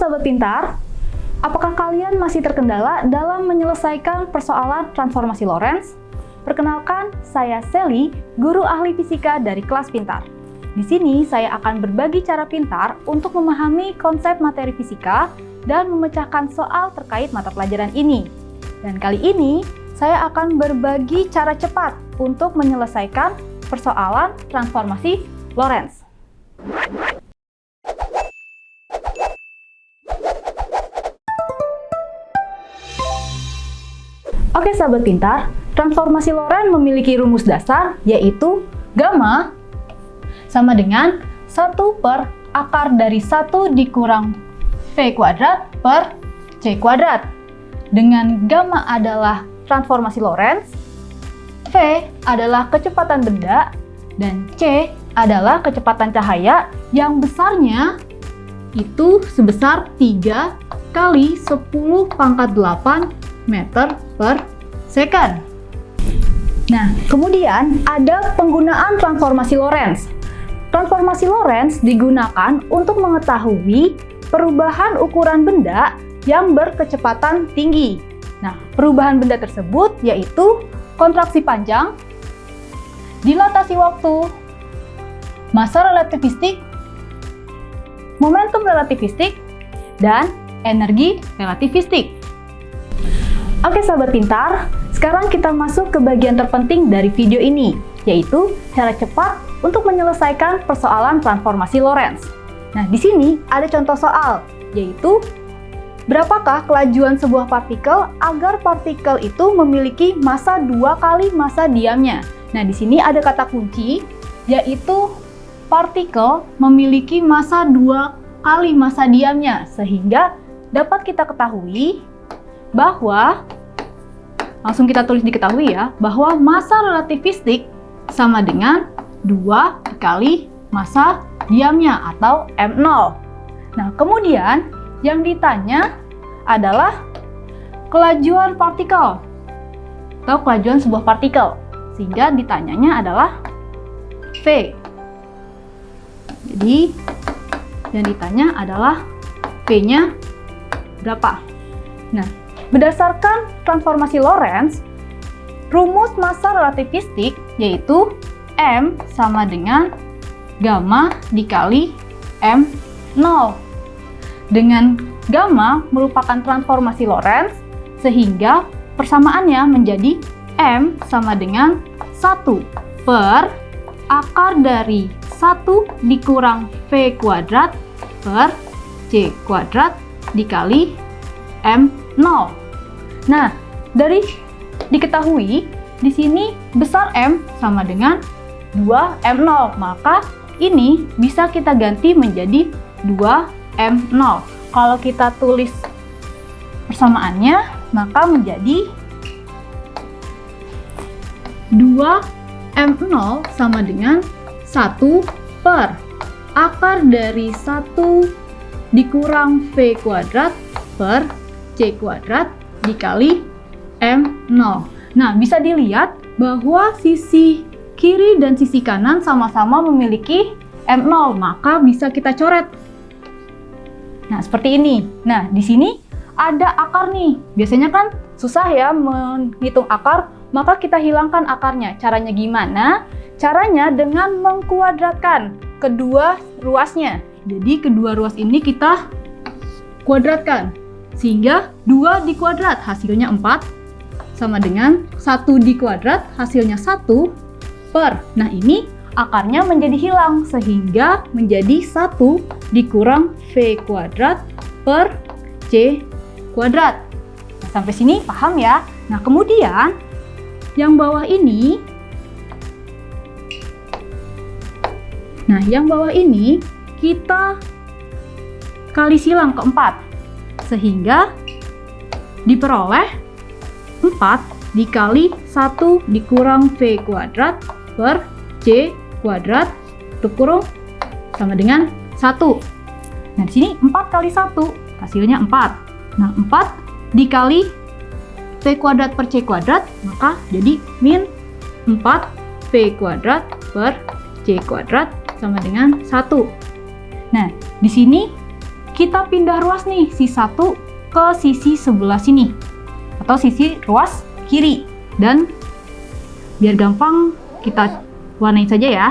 Sobat Pintar, apakah kalian masih terkendala dalam menyelesaikan persoalan transformasi Lorentz? Perkenalkan, saya Sally, guru ahli fisika dari kelas Pintar. Di sini saya akan berbagi cara pintar untuk memahami konsep materi fisika dan memecahkan soal terkait mata pelajaran ini. Dan kali ini, saya akan berbagi cara cepat untuk menyelesaikan persoalan transformasi Lorentz. Oke sahabat pintar, transformasi Lorentz memiliki rumus dasar yaitu gamma sama dengan 1 per akar dari 1 dikurang V kuadrat per C kuadrat. Dengan gamma adalah transformasi Lorentz, V adalah kecepatan benda, dan C adalah kecepatan cahaya yang besarnya itu sebesar 3 kali 10⁸ meter per second. Nah, kemudian ada penggunaan transformasi Lorentz. Transformasi Lorentz digunakan untuk mengetahui perubahan ukuran benda yang berkecepatan tinggi. Nah, perubahan benda tersebut yaitu kontraksi panjang, dilatasi waktu, massa relativistik, momentum relativistik, dan energi relativistik. Oke sahabat pintar, sekarang kita masuk ke bagian terpenting dari video ini, yaitu cara cepat untuk menyelesaikan persoalan transformasi Lorentz. Nah, di sini ada contoh soal, yaitu berapakah kelajuan sebuah partikel agar partikel itu memiliki massa 2 kali massa diamnya. Nah, di sini ada kata kunci, yaitu partikel memiliki massa 2 kali massa diamnya, sehingga dapat kita ketahui bahwa, langsung kita tulis diketahui ya, bahwa massa relativistik sama dengan 2 kali massa diamnya atau M0. Nah, kemudian yang ditanya adalah kelajuan partikel atau kelajuan sebuah partikel, sehingga ditanyanya adalah V. Jadi, yang ditanya adalah V-nya berapa. Nah, berdasarkan transformasi Lorentz, rumus massa relativistik yaitu M sama dengan gamma dikali M0. Dengan gamma merupakan transformasi Lorentz, sehingga persamaannya menjadi M sama dengan 1 per akar dari 1 dikurang V kuadrat per C kuadrat dikali M0. Nah, dari diketahui di sini besar M sama dengan 2M0, maka ini bisa kita ganti menjadi 2M0. Kalau kita tulis persamaannya, maka menjadi 2M0 sama dengan 1 per akar dari 1 dikurang V kuadrat per C kuadrat dikali M0. Nah, bisa dilihat bahwa sisi kiri dan sisi kanan sama-sama memiliki M0, maka bisa kita coret. Nah, seperti ini. Nah, di sini ada akar nih. Biasanya kan susah ya menghitung akar, maka kita hilangkan akarnya. Caranya gimana? Caranya dengan mengkuadratkan kedua ruasnya. Jadi, kedua ruas ini kita kuadratkan. Sehingga 2 dikuadrat hasilnya 4 sama dengan 1 dikuadrat hasilnya 1 per. Nah, ini akarnya menjadi hilang sehingga menjadi 1 dikurang V kuadrat per C kuadrat. Nah, sampai sini paham ya? Nah, kemudian yang bawah ini, kita kali silang ke 4. Sehingga diperoleh 4 dikali 1 dikurang V kuadrat per C kuadrat tutup kurung sama dengan 1. Nah, di sini 4 kali 1 hasilnya 4. Nah, 4 dikali V kuadrat per C kuadrat, maka jadi min 4 V kuadrat per C kuadrat sama dengan 1. Nah, di sini kita pindah ruas nih si 1 ke sisi sebelah sini atau sisi ruas kiri, dan biar gampang kita warnai saja ya.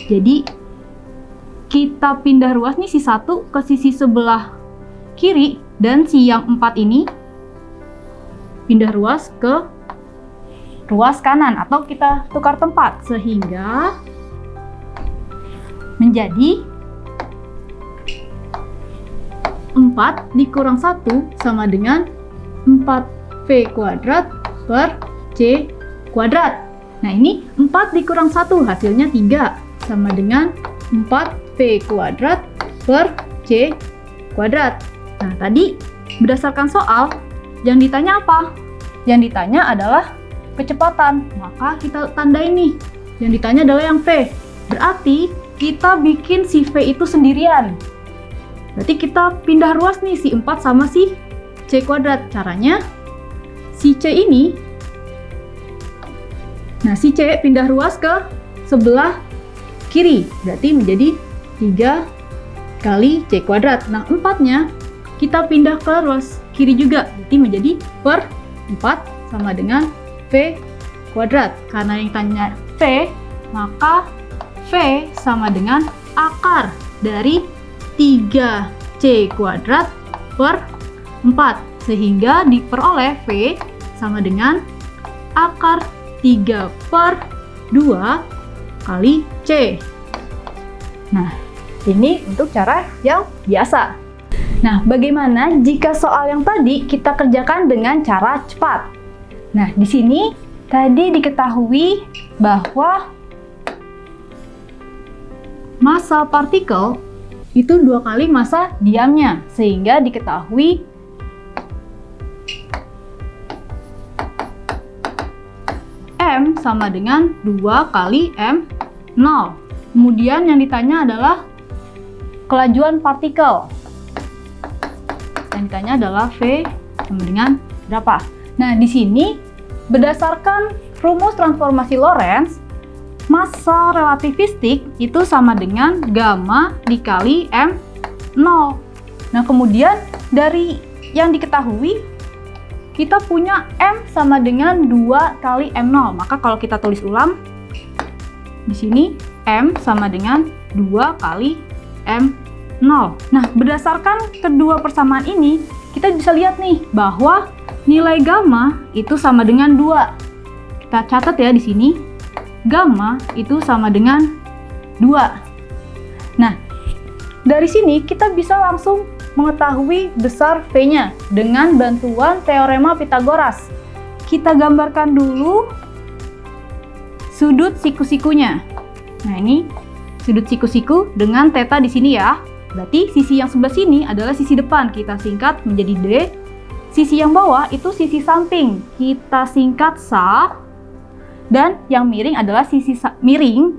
Jadi kita pindah ruas nih si 1 ke sisi sebelah kiri, dan si yang 4 ini pindah ruas ke ruas kanan atau kita tukar tempat sehingga menjadi 4 dikurang 1 sama dengan 4V kuadrat per C kuadrat. Nah ini 4 dikurang 1 hasilnya 3 sama dengan 4V kuadrat per C kuadrat. Nah tadi berdasarkan soal yang ditanya apa? Yang ditanya adalah kecepatan, maka kita tandai nih. Yang ditanya adalah yang V. Berarti kita bikin si V itu sendirian. Berarti kita pindah ruas nih si 4 sama si C kuadrat. Caranya si C ini, nah si C pindah ruas ke sebelah kiri, berarti menjadi 3 kali C kuadrat. Nah 4-nya kita pindah ke ruas kiri juga, berarti menjadi per 4 sama dengan V kuadrat. Karena yang tanya V, maka V sama dengan akar dari 3C kuadrat per 4. Sehingga diperoleh V sama dengan akar 3 per 2 kali C. Nah, ini untuk cara yang biasa. Nah, bagaimana jika soal yang tadi kita kerjakan dengan cara cepat? Nah, di sini tadi diketahui bahwa massa partikel itu 2 kali massa diamnya, sehingga diketahui M sama dengan 2 kali M0. Kemudian yang ditanya adalah kelajuan partikel. Yang ditanya adalah V sama dengan berapa? Nah, di sini berdasarkan rumus transformasi Lorentz, massa relativistik itu sama dengan gamma dikali M0. Nah, kemudian dari yang diketahui, kita punya M sama dengan 2 kali M0. Maka kalau kita tulis ulang, di sini M sama dengan 2 kali M0. Nah, berdasarkan kedua persamaan ini, kita bisa lihat nih bahwa nilai gamma itu sama dengan 2. Kita catat ya di sini. Gamma itu sama dengan 2. Nah, dari sini kita bisa langsung mengetahui besar V-nya dengan bantuan teorema Pythagoras. Kita gambarkan dulu sudut siku-sikunya. Nah, ini sudut siku-siku dengan theta di sini ya. Berarti sisi yang sebelah sini adalah sisi depan, kita singkat menjadi D. Sisi yang bawah itu sisi samping, kita singkat SA. Dan yang miring adalah sisi miring,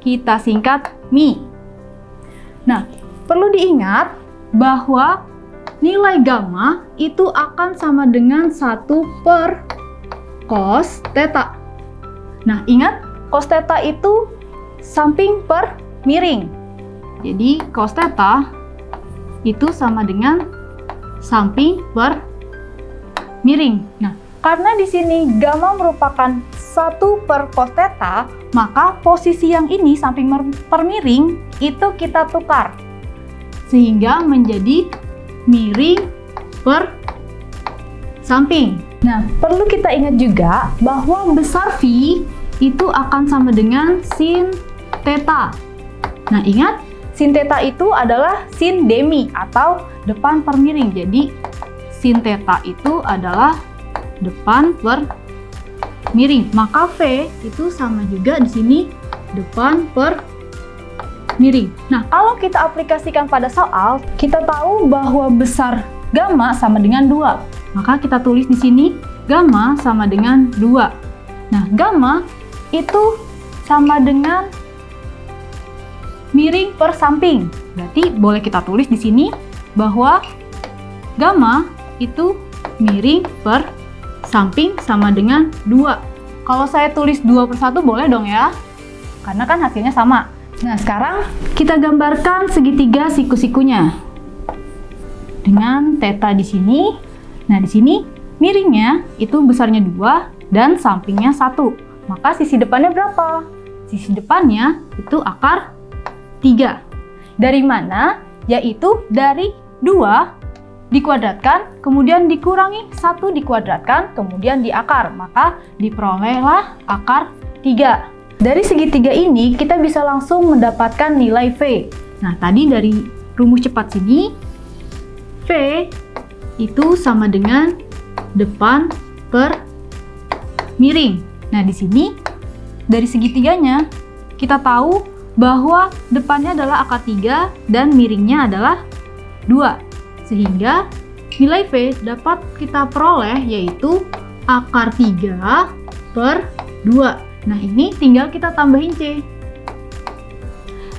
kita singkat Mi. Nah, perlu diingat bahwa nilai gamma itu akan sama dengan 1 per cos theta. Nah, ingat cos theta itu samping per miring. Jadi cos theta itu sama dengan samping per miring. Nah, karena di sini gamma merupakan 1 per cos theta, maka posisi yang ini samping per miring itu kita tukar. Sehingga menjadi miring per samping. Nah, perlu kita ingat juga bahwa besar V itu akan sama dengan sin theta. Nah, ingat, sin theta itu adalah sin demi atau depan per miring. Jadi, sin theta itu adalah depan per miring. Maka V itu sama juga di sini depan per miring. Nah, kalau kita aplikasikan pada soal, kita tahu bahwa besar gamma sama dengan 2. Maka kita tulis di sini gamma sama dengan 2. Nah, gamma itu sama dengan miring per samping. Berarti boleh kita tulis di sini bahwa gamma itu miring per samping sama dengan 2. Kalau saya tulis 2 per 1 boleh dong ya? Karena kan hasilnya sama. Nah, sekarang kita gambarkan segitiga siku-sikunya. dengan theta di sini. Nah, di sini miringnya itu besarnya 2 dan sampingnya 1. Maka sisi depannya berapa? Sisi depannya itu akar 3. Dari mana? Yaitu dari 2 dikuadratkan, kemudian dikurangi 1 dikuadratkan, kemudian diakar. Maka diperolehlah akar 3. Dari segitiga ini kita bisa langsung mendapatkan nilai V. Nah, tadi dari rumus cepat sini, V itu sama dengan depan per miring. Nah, di sini dari segitiganya kita tahu bahwa depannya adalah akar 3 dan miringnya adalah 2. Sehingga nilai V dapat kita peroleh yaitu akar 3 per 2. Nah, ini tinggal kita tambahin C.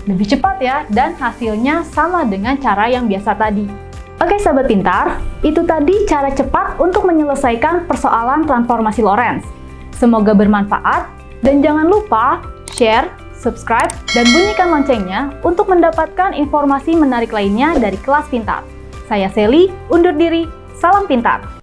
Lebih cepat ya, dan hasilnya sama dengan cara yang biasa tadi. Oke sahabat pintar, itu tadi cara cepat untuk menyelesaikan persoalan transformasi Lorentz. Semoga bermanfaat, dan jangan lupa share, subscribe, dan bunyikan loncengnya untuk mendapatkan informasi menarik lainnya dari Kelas Pintar. Saya Sally, undur diri, salam pintar!